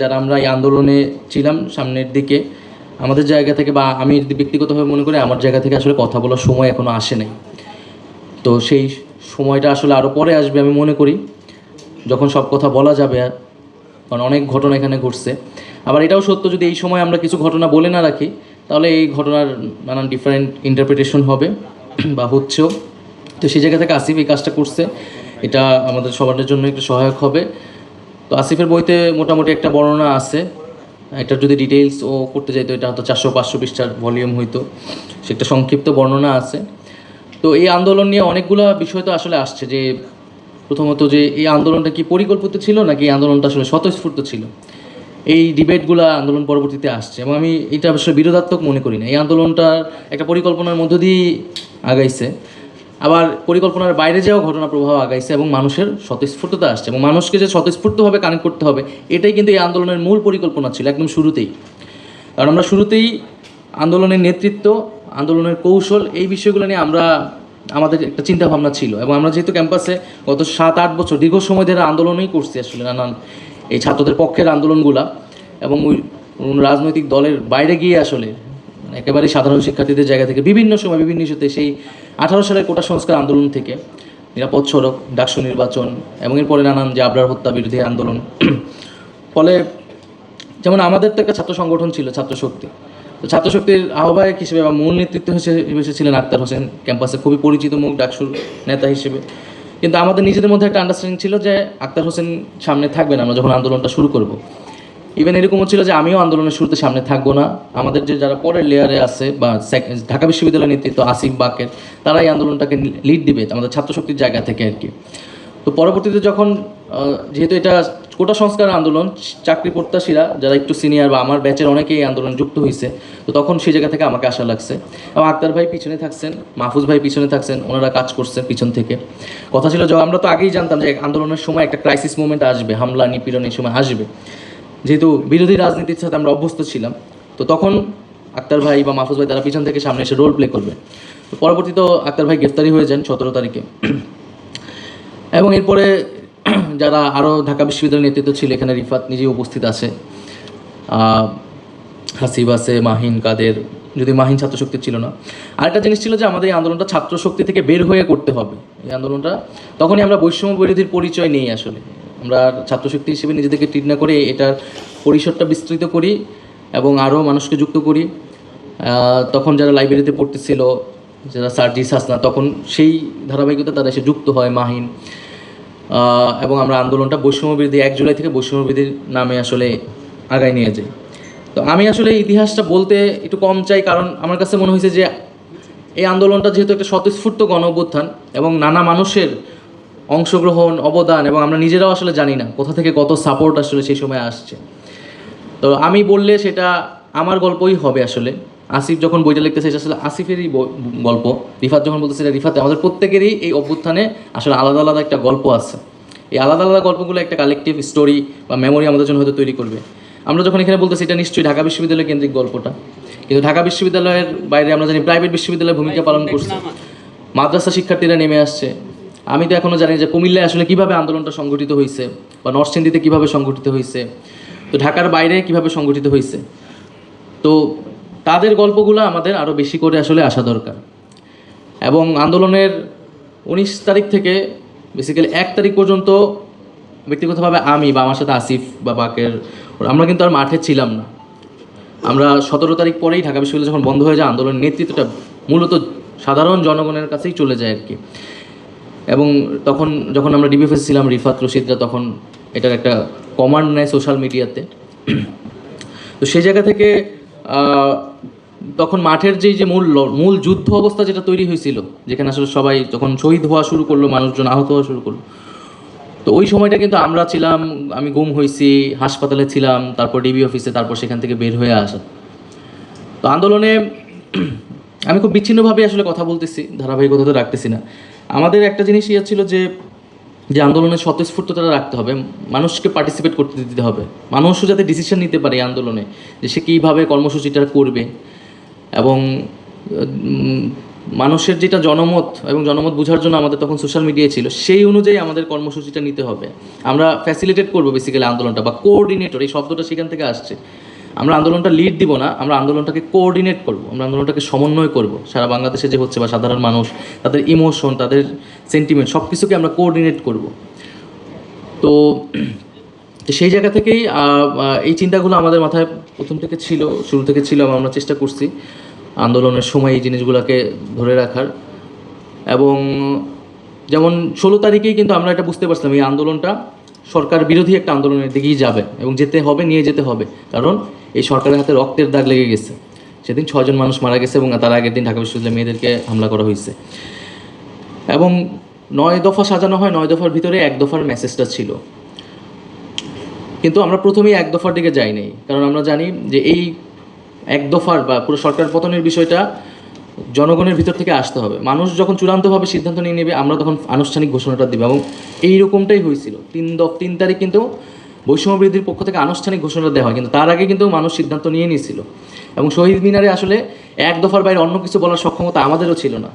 যারা আমরা এই আন্দোলনে ছিলাম সামনের দিকে, আমাদের জায়গা থেকে বা আমি যদি ব্যক্তিগতভাবে মনে করি আমার জায়গা থেকে আসলে কথা বলার সময় এখনও আসে নাই। তো সেই সময়টা আসলে আরও পরে আসবে আমি মনে করি, যখন সব কথা বলা যাবে। কারণ অনেক ঘটনা এখানে ঘটছে। আবার এটাও সত্য, যদি এই সময় আমরা কিছু ঘটনা বলে না রাখি তাহলে এই ঘটনার নানান ডিফারেন্ট ইন্টারপ্রিটেশন হবে বা হচ্ছেও। তো সেই জায়গা থেকে আসিফ এই কাজটা করছে, এটা আমাদের সবার জন্য একটু সহায়ক হবে। তো আসিফের বইতে মোটামুটি একটা বর্ণনা আছে, এটার যদি ডিটেইলস ও করতে যাইতো এটা হয়তো 400-500 পৃষ্ঠার ভলিউম হইতো, সে একটা সংক্ষিপ্ত বর্ণনা আছে। তো এই আন্দোলন নিয়ে অনেকগুলো বিষয় তো আসলে আসছে, যে প্রথমত যে এই আন্দোলনটা কি পরিকল্পিত ছিল নাকি এই আন্দোলনটা আসলে স্বতঃস্ফূর্ত ছিল, এই ডিবেটগুলো আন্দোলন পরবর্তীতে আসছে। এবং আমি এটা আসলে বিরোধাত্মক মনে করি না, এই আন্দোলনটার একটা পরিকল্পনার মধ্য দিয়েই আগাইছে, আবার পরিকল্পনার বাইরে যাওয়া ঘটনা প্রবাহ আগাইছে এবং মানুষের স্বতঃস্ফূর্ততা আসছে। এবং মানুষকে যে স্বতঃস্ফূর্তভাবে কানেক্ট করতে হবে, এটাই কিন্তু এই আন্দোলনের মূল পরিকল্পনা ছিল একদম শুরুতেই। কারণ আমরা শুরুতেই আন্দোলনের নেতৃত্ব, আন্দোলনের কৌশল, এই বিষয়গুলো নিয়ে আমাদের একটা চিন্তাভাবনা ছিল। এবং আমরা যেহেতু ক্যাম্পাসে গত 7-8 বছর দীর্ঘ সময় ধরে আন্দোলনই করছি আসলে, নানান এই ছাত্রদের পক্ষের আন্দোলনগুলা, এবং ওই রাজনৈতিক দলের বাইরে গিয়ে আসলে একেবারেই সাধারণ শিক্ষার্থীদের জায়গা থেকে বিভিন্ন সময় বিভিন্ন ইস্যুতে, সেই 18 সালের কোটা সংস্কার আন্দোলন থেকে নিরাপদ সড়ক, ডাকসু নির্বাচন, এবং এরপরে নানান যে আবরার হত্যা বিরোধী আন্দোলন। ফলে যেমন আমাদের তো একটা ছাত্র সংগঠন ছিল ছাত্র শক্তি, তো ছাত্র শক্তির আহ্বায়ক হিসেবে বা মূল নেতৃত্ব হিসেবে ছিলেন আক্তার হোসেন, ক্যাম্পাসে খুবই পরিচিত মুখ ডাকসুর নেতা হিসেবে। কিন্তু আমাদের নিজেদের মধ্যে একটা আন্ডারস্ট্যান্ডিং ছিল যে আক্তার হোসেন সামনে থাকবেন আমরা যখন আন্দোলনটা শুরু করব। ইভেন এরকমও ছিল যে আমিও আন্দোলনের শুরুতে সামনে থাকবো না, আমাদের যে যারা পরের লেয়ারে আছে বা ঢাকা বিশ্ববিদ্যালয়ের নেতৃত্ব আসিফ বাকের, তারা এই আন্দোলনটাকে লিড দিবে আমাদের ছাত্র শক্তির জায়গা থেকে আর কি। তো পরবর্তীতে যখন যেহেতু এটা কোটা সংস্কার আন্দোলন, চাকরি প্রত্যাশীরা যারা একটু সিনিয়র বা আমার ব্যাচের অনেকেই এই আন্দোলন যুক্ত হয়েছে, তো তখন সেই জায়গা থেকে আমাকে আশা লাগছে। এবং আক্তার ভাই পিছনে থাকছেন, মাহফুজ ভাই পিছনে থাকছেন, ওনারা কাজ করছেন পিছন থেকে। কথা ছিল যে আমরা তো আগেই জানতাম যে আন্দোলনের সময় একটা ক্রাইসিস মুভমেন্ট আসবে, হামলা নিপীড়ন এই সময় আসবে, যেহেতু বিরোধী রাজনীতির সাথে আমরা অভ্যস্ত ছিলাম। তো তখন আক্তার ভাই বা মাহফুজ ভাই তারা পিছন থেকে সামনে এসে রোল প্লে করবে। তো পরবর্তীতে আক্তার ভাই গ্রেফতারি হয়ে যান 17 তারিখে। এবং এরপরে যারা আরও ঢাকা বিশ্ববিদ্যালয়ের নেতৃত্ব ছিল, এখানে রিফাত নিজেই উপস্থিত আছে, হাসিব আছে, মাহিন, কাদের, যদি মাহিন ছাত্র শক্তি ছিল না। আরেকটা জিনিস ছিল যে আমাদের এই আন্দোলনটা ছাত্র শক্তি থেকে বের হয়ে করতে হবে। এই আন্দোলনটা তখনই আমরা বৈষম্য বিরোধীর পরিচয় নেই আসলে, আমরা ছাত্র শক্তি হিসেবে নিজেদেরকে ট্রিট না করে এটার পরিসরটা বিস্তৃত করি এবং আরও মানুষকে যুক্ত করি। তখন যারা লাইব্রেরিতে পড়তেছিল, যারা সার্জিস হাসনা, তখন সেই ধারাবাহিকতা তারা এসে যুক্ত হয়, মাহিন। এবং আমরা আন্দোলনটা বৈষম্যবিরোধী 1 জুলাই থেকে বৈষম্যবিরোধীর নামে আসলে আগায় নিয়ে যাই। তো আমি আসলে ইতিহাসটা বলতে একটু কম চাই, কারণ আমার কাছে মনে হয়েছে যে এই আন্দোলনটা যেহেতু একটা স্বতঃস্ফূর্ত গণ অভ্যুত্থান এবং নানা মানুষের অংশগ্রহণ, অবদান, এবং আমরা নিজেরাও আসলে জানি না কোথা থেকে কত সাপোর্ট আসলে সেই সময় আসছে। তো আমি বললে সেটা আমার গল্পই হবে আসলে। আসিফ যখন বইটা লিখতেছে এটা আসলে আসিফেরই গল্প, রিফাত যখন বলতেছে এটা রিফাতে, আমাদের প্রত্যেকেরই এই অভ্যুত্থানে আসলে আলাদা আলাদা একটা গল্প আছে। এই আলাদা আলাদা গল্পগুলো একটা কালেকটিভ স্টোরি বা মেমোরি আমাদের জন্য হয়তো তৈরি করবে। আমরা যখন এখানে বলতেছি এটা নিশ্চয়ই ঢাকা বিশ্ববিদ্যালয় কেন্দ্রিক গল্পটা, কিন্তু ঢাকা বিশ্ববিদ্যালয়ের বাইরে আমরা জানি প্রাইভেট বিশ্ববিদ্যালয়ের ভূমিকা পালন করছে, মাদ্রাসা শিক্ষার্থীরা নেমে আসছে। আমি তো এখনও জানি যে কুমিল্লায় আসলে কীভাবে আন্দোলনটা সংগঠিত হয়েছে, বা নরসিংদীতে কীভাবে সংগঠিত হয়েছে, তো ঢাকার বাইরে কীভাবে সংগঠিত হয়েছে। তো তাদের গল্পগুলো আমাদের আরও বেশি করে আসলে আসা দরকার। এবং আন্দোলনের 19 তারিখ থেকে বেসিক্যালি 1 তারিখ পর্যন্ত ব্যক্তিগতভাবে আমি বা আমার সাথে আসিফ বা বাকের, আমরা কিন্তু আর মাঠে ছিলাম না। আমরা 17 তারিখ পরেই ঢাকা বিশ্ববিদ্যালয় যখন বন্ধ হয়ে যায়, আন্দোলনের নেতৃত্বটা মূলত সাধারণ জনগণের কাছেই চলে যায় আর কি। এবং তখন যখন আমরা ডিবিএফএস ছিলাম, রিফাত, রশিদরা তখন এটার একটা কমান্ড নেয় সোশ্যাল মিডিয়াতে। তো সেই জায়গা থেকে তখন মাঠের যে মূল যুদ্ধ অবস্থা যেটা তৈরি হয়েছিল, যেখানে আসলে সবাই যখন শহীদ হওয়া শুরু করলো, মানুষজন আহত হওয়া শুরু করলো, তো ওই সময়টা কিন্তু আমরা ছিলাম, আমি গুম হয়েছি, হাসপাতালে ছিলাম, তারপর ডিবি অফিসে, তারপর সেখান থেকে বের হয়ে আসা। তো আন্দোলনে আমি খুব বিচ্ছিন্নভাবে আসলে কথা বলতেছি, ধারাবাহিকতা তো রাখতেছি না। আমাদের একটা জিনিস ছিল যে আন্দোলনের স্বতঃস্ফূর্ততা রাখতে হবে, মানুষকে পার্টিসিপেট করতে দিতে হবে, মানুষও যাতে ডিসিশন নিতে পারে এই আন্দোলনে যে সে কীভাবে কর্মসূচিটা করবে। এবং মানুষের যেটা জনমত এবং জনমত বোঝার জন্য আমাদের তখন সোশ্যাল মিডিয়ায় ছিল, সেই অনুযায়ী আমাদের কর্মসূচিটা নিতে হবে। আমরা ফ্যাসিলিটেট করবো বেসিক্যালি আন্দোলনটা, বা কোঅর্ডিনেটর, এই শব্দটা সেখান থেকে আসছে। আমরা আন্দোলনটা লিড দিব না, আমরা আন্দোলনটাকে কোঅর্ডিনেট করব, আমরা আন্দোলনটাকে সমন্বয় করব। সারা বাংলাদেশে যে হচ্ছে, বা সাধারণ মানুষ, তাদের ইমোশন, তাদের সেন্টিমেন্ট, সব কিছুকে আমরা কোঅর্ডিনেট করব। তো সেই জায়গা থেকেই এই চিন্তাগুলো আমাদের মাথায় প্রথম থেকে ছিল, শুরু থেকে ছিল, এবং আমরা চেষ্টা করছি আন্দোলনের সময় এই জিনিসগুলোকে ধরে রাখার। এবং যেমন 16 তারিখেই কিন্তু আমরা এটা বুঝতে পারছিলাম এই আন্দোলনটা সরকার বিরোধী একটা আন্দোলনের দিকেই যাবে, এবং যেতে হবে, নিয়ে যেতে হবে, কারণ এই সরকারের হাতে রক্তের দাগ লেগে গেছে। সেদিন 6 জন মানুষ মারা গেছে, এবং তার আগের দিন ঢাকা বিশ্ববিদ্যালয়ের মেয়েদেরকে হামলা করা হয়েছে। এবং 9 দফা সাজানো হয়, 9 দফার ভিতরে 1 দফার মেসেজটা ছিল, কিন্তু আমরা প্রথমেই 1 দফার দিকে যাই নাই, কারণ আমরা জানি যে এই 1 দফার বা পুরো সরকার পতনের বিষয়টা জনগণের ভিতর থেকে আসতে হবে। মানুষ যখন চূড়ান্তভাবে সিদ্ধান্ত নিয়ে নেবে, আমরা তখন আনুষ্ঠানিক ঘোষণাটা দেবো, এবং এইরকমটাই হয়েছিল। 3 তারিখ কিন্তু বৈষম্য বিরোধীর পক্ষ থেকে আনুষ্ঠানিক ঘোষণা দেওয়া হয়, কিন্তু তার আগে কিন্তু মানুষ সিদ্ধান্ত নিয়ে নিয়েছিল। এবং শহীদ মিনারে আসলে 1 দফার বাইরে অন্য কিছু বলার সক্ষমতা আমাদেরও ছিল না,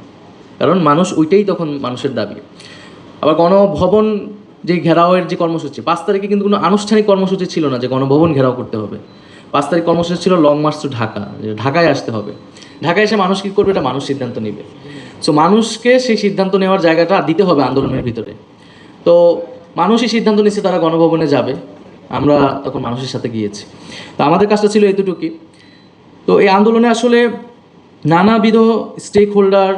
কারণ মানুষ ওইটাই তখন মানুষের দাবি। আবার গণভবন যে ঘেরাওয়ের যে কর্মসূচি, 5 তারিখে কিন্তু কোনো আনুষ্ঠানিক কর্মসূচি ছিল না যে গণভবন ঘেরাও করতে হবে। 5 তারিখ কর্মসূচি ছিল লং মার্চ টু ঢাকা, যে ঢাকায় আসতে হবে। ঢাকায় এসে মানুষ কী করবে, এটা মানুষ সিদ্ধান্ত নেবে। সো মানুষকে সেই সিদ্ধান্ত নেওয়ার জায়গাটা দিতে হবে আন্দোলনের ভিতরে। তো মানুষই সিদ্ধান্ত নিচ্ছে তারা গণভবনে যাবে, আমরা তখন মানুষের সাথে গিয়েছি। তো আমাদের কাজটা ছিল এতটুকুই। তো এই আন্দোলনে আসলে নানাবিধ স্টেক হোল্ডার,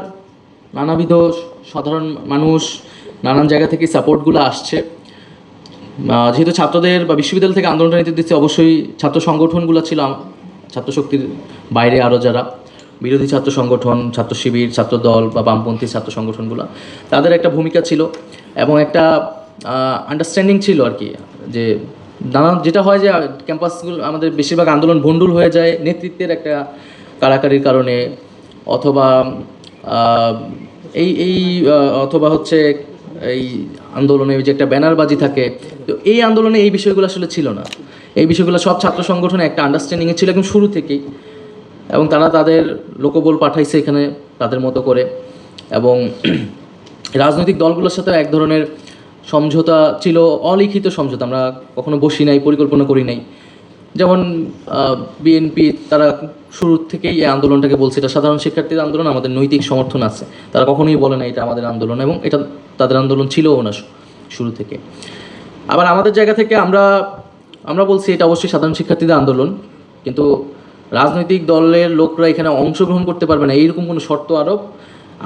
নানাবিধ সাধারণ মানুষ, নানান জায়গা থেকে সাপোর্টগুলো আসছে। যেহেতু ছাত্রদের বা বিশ্ববিদ্যালয় থেকে আন্দোলনটা নেতৃত্ব দিচ্ছে, অবশ্যই ছাত্র সংগঠনগুলো ছিল, ছাত্র শক্তির বাইরে আরও যারা বিরোধী ছাত্র সংগঠন, ছাত্র শিবির, ছাত্র দল বা বামপন্থী ছাত্র সংগঠনগুলো, তাদের একটা ভূমিকা ছিল, এবং একটা আন্ডারস্ট্যান্ডিং ছিল আর কি, যে নানান যেটা হয় যে ক্যাম্পাসগুলো আমাদের বেশিরভাগ আন্দোলন ভণ্ডুল হয়ে যায় নেতৃত্বের একটা কারাকারির কারণে, অথবা অথবা হচ্ছে এই আন্দোলনে যে একটা ব্যানারবাজি থাকে। তো এই আন্দোলনে এই বিষয়গুলো আসলে ছিল না, এই বিষয়গুলো সব ছাত্র সংগঠনে একটা আন্ডারস্ট্যান্ডিংয়ে ছিল একদম শুরু থেকেই, এবং তারা তাদের লোকবল পাঠাইছে এখানে তাদের মতো করে। এবং রাজনৈতিক দলগুলোর সাথে এক ধরনের সমঝোতা ছিল, অলিখিত সমঝোতা, আমরা কখনো বসি নাই, পরিকল্পনা করি নাই। যেমন বিএনপি তারা শুরু থেকেই এই আন্দোলনটাকে বলছে এটা সাধারণ শিক্ষার্থীদের আন্দোলন, আমাদের নৈতিক সমর্থন আছে, তারা কখনোই বলে না এটা আমাদের আন্দোলন, এবং এটা তাদের আন্দোলন ছিলও না শুরু থেকে। আবার আমাদের জায়গা থেকে আমরা বলছি এটা অবশ্যই সাধারণ শিক্ষার্থীদের আন্দোলন, কিন্তু রাজনৈতিক দলের লোকরা এখানে অংশগ্রহণ করতে পারবে না এইরকম কোনো শর্ত আরোপ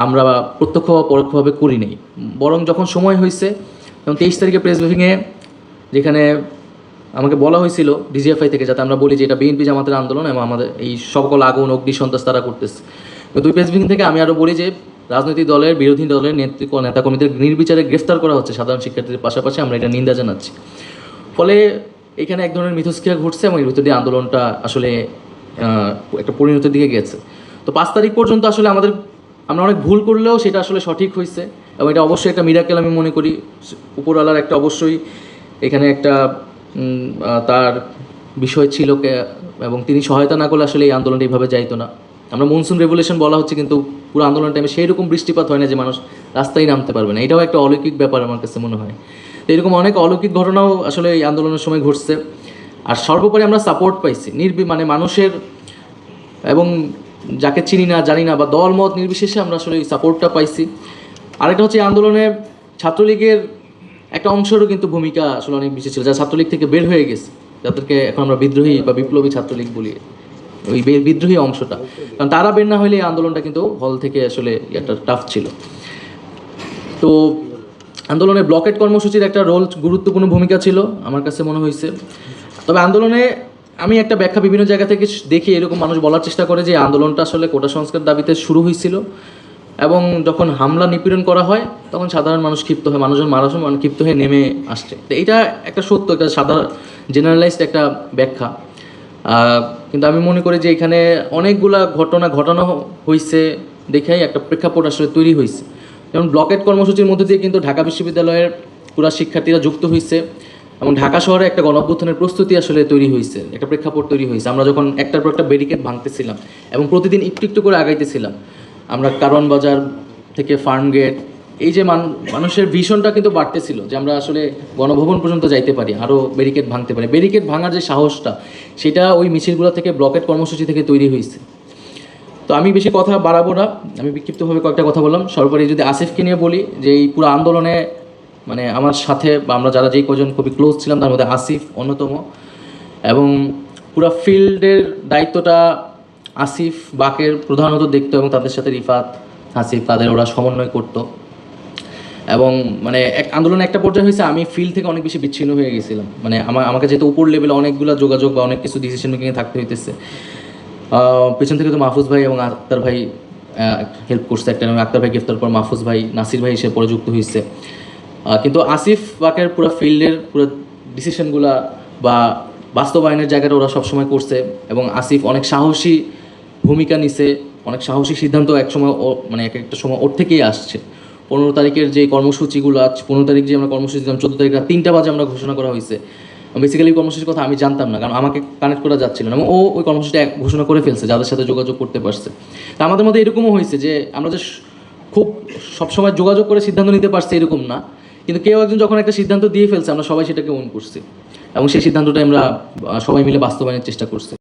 আমরা প্রত্যক্ষ বা পরোক্ষভাবে করি নাই। বরং যখন সময় হয়েছে, যেমন 23 তারিখে প্রেস ব্রিফিংয়ে যেখানে আমাকে বলা হয়েছিল ডিজিএফআই থেকে, যাতে আমরা বলি যে এটা বিএনপি জামাতের আন্দোলন এবং আমাদের এই সকল আগুন অগ্নি সন্ত্রাস তারা করতেছে। কিন্তু ওই প্রেস ব্রিফিং থেকে আমি আরও বলি যে রাজনৈতিক দলের, বিরোধী দলের নেতাকর্মীদের নির্বিচারে গ্রেফতার করা হচ্ছে সাধারণ শিক্ষার্থীদের পাশাপাশি, আমরা এটা নিন্দা জানাচ্ছি। ফলে এখানে এক ধরনের মিথস্ক্রিয়া ঘটছে, এবং এর ভিতর দিয়ে আন্দোলনটা আসলে একটা পরিণতির দিকে গেছে। তো 5 তারিখ পর্যন্ত আসলে আমরা অনেক ভুল করলেও সেটা আসলে সঠিক হয়েছে, এবং এটা অবশ্যই একটা মিরাকেল আমি মনে করি। উপরওয়ালার একটা অবশ্যই এখানে একটা তার বিষয় ছিল, এবং তিনি সহায়তা না করলে আসলে এই আন্দোলনটা এইভাবে যাইতো না। আমরা মনসুন রেভুলেশন বলা হচ্ছে, কিন্তু পুরো আন্দোলন টাইমে সেই রকম বৃষ্টিপাত হয় না যে মানুষ রাস্তায় নামতে পারবে না, এটাও একটা অলৌকিক ব্যাপার আমার কাছে মনে হয়। তো এরকম অনেক অলৌকিক ঘটনাও আসলে এই আন্দোলনের সময় ঘটছে। আর সর্বোপরি আমরা সাপোর্ট পাইছি মানে মানুষের, এবং যাকে চিনি না জানি না বা দল মত নির্বিশেষে আমরা আসলে এই সাপোর্টটা পাইছি। আরেকটা হচ্ছে আন্দোলনে ছাত্রলীগের একটা অংশেরও কিন্তু ভূমিকা আসলে অনেক বেশি ছিল, যারা ছাত্রলীগ থেকে বের হয়ে গেছে, যাদেরকে এখন আমরা বিদ্রোহী বা বিপ্লবী ছাত্রলীগ বলি, ওই বিদ্রোহী অংশটা, কারণ তারা বের না হলে এই আন্দোলনটা কিন্তু হল থেকে আসলে একটা টাফ ছিল। তো আন্দোলনে ব্লকেট কর্মসূচির একটা গুরুত্বপূর্ণ ভূমিকা ছিল আমার কাছে মনে হয়েছে। তবে আন্দোলনে আমি একটা ব্যাখ্যা বিভিন্ন জায়গা থেকে দেখি, এরকম মানুষ বলার চেষ্টা করে যে আন্দোলনটা আসলে কোটা সংস্কার দাবিতে শুরু হয়েছিল, এবং যখন হামলা নিপীড়ন করা হয় তখন সাধারণ মানুষ ক্ষিপ্ত হয়, মানুষজন মারার সময় ক্ষিপ্ত হয়ে নেমে আসছে। তো এটা একটা সত্য, একটা সাধারণ জেনারেলাইজড একটা ব্যাখ্যা। কিন্তু আমি মনে করি যে এখানে অনেকগুলা ঘটনা ঘটানো হয়েছে দেখেই একটা প্রেক্ষাপট আসলে তৈরি হয়েছে। যেমন ব্লকেট কর্মসূচির মধ্যে দিয়ে কিন্তু ঢাকা বিশ্ববিদ্যালয়ের পুরা শিক্ষার্থীরা যুক্ত হয়েছে, এবং ঢাকা শহরে একটা গণঅভ্যুত্থানের প্রস্তুতি আসলে তৈরি হয়েছে, একটা প্রেক্ষাপট তৈরি হয়েছে। আমরা যখন একটার পর একটা ব্যারিকেড ভাঙতেছিলাম এবং প্রতিদিন একটু একটু করে আগাইতেছিলাম, আমরা কারওয়ান বাজার থেকে ফার্ম গেট, এই যে মানুষের ভীষণটা কিন্তু বাড়তেছিল যে আমরা আসলে গণভবন পর্যন্ত যাইতে পারি, আরও ব্যারিকেড ভাঙতে পারি। ব্যারিকেড ভাঙার যে সাহসটা, সেটা ওই মিছিলগুলো থেকে, ব্লকেট কর্মসূচি থেকে তৈরি হয়েছে। তো আমি বেশি কথা বাড়াবো না, আমি বিক্ষিপ্তভাবে কয়েকটা কথা বললাম। সর্বোপরি যদি আসিফকে নিয়ে বলি, যে এই পুরো আন্দোলনে মানে আমার সাথে বা আমরা যারা যেই কজন খুবই ক্লোজ ছিলাম, তার মধ্যে আসিফ অন্যতম, এবং পুরো ফিল্ডের দায়িত্বটা আসিফ বাকের প্রধানত দেখতো, এবং তাদের সাথে রিফাত, আসিফ, তাদের ওরা সমন্বয় করতো। এবং মানে এক আন্দোলনে একটা পর্যায়ে হয়েছে আমি ফিল্ড থেকে অনেক বেশি বিচ্ছিন্ন হয়ে গেছিলাম। মানে আমাকে যেহেতু উপর লেভেলে অনেকগুলো যোগাযোগ বা অনেক কিছু ডিসিশন মেকিংয়ে থাকতে হইতেছে, পেছন থেকে তো মাহফুজ ভাই এবং আক্তার ভাই হেল্প করছে একটা, আক্তার ভাই গ্রেফতার পর মাহফুজ ভাই, নাসির ভাই হিসেবে পরে যুক্ত হয়েছে। কিন্তু আসিফ বাকের পুরো ফিল্ডের পুরো ডিসিশনগুলা বা বাস্তবায়নের জায়গাটা ওরা সবসময় করছে, এবং আসিফ অনেক সাহসী ভূমিকা নিছে, অনেক সাহসী সিদ্ধান্ত একসময় মানে এক একটা সময় ওর থেকেই আসছে। 15 তারিখের যে কর্মসূচিগুলো, আজ 15 তারিখ যে আমরা কর্মসূচি দিলাম, 14 তারিখ রাত 3টা বাজে আমরা ঘোষণা করা হয়েছে। বেসিক্যালি কর্মসূচির কথা আমি জানতাম না, কারণ আমাকে কানেক্ট করা যাচ্ছিল না, এবং ও ওই কর্মসূচিটা ঘোষণা করে ফেলছে, যাদের সাথে যোগাযোগ করতে পারছে। তা আমাদের মধ্যে এরকমও হয়েছে যে আমরা যে খুব সবসময় যোগাযোগ করে সিদ্ধান্ত নিতে পারছি এরকম না, কিন্তু কেউ একজন যখন একটা সিদ্ধান্ত দিয়ে ফেলছে, আমরা সবাই সেটাকে ওন করছি, এবং সেই সিদ্ধান্তটা আমরা সবাই মিলে বাস্তবায়নের চেষ্টা করছি।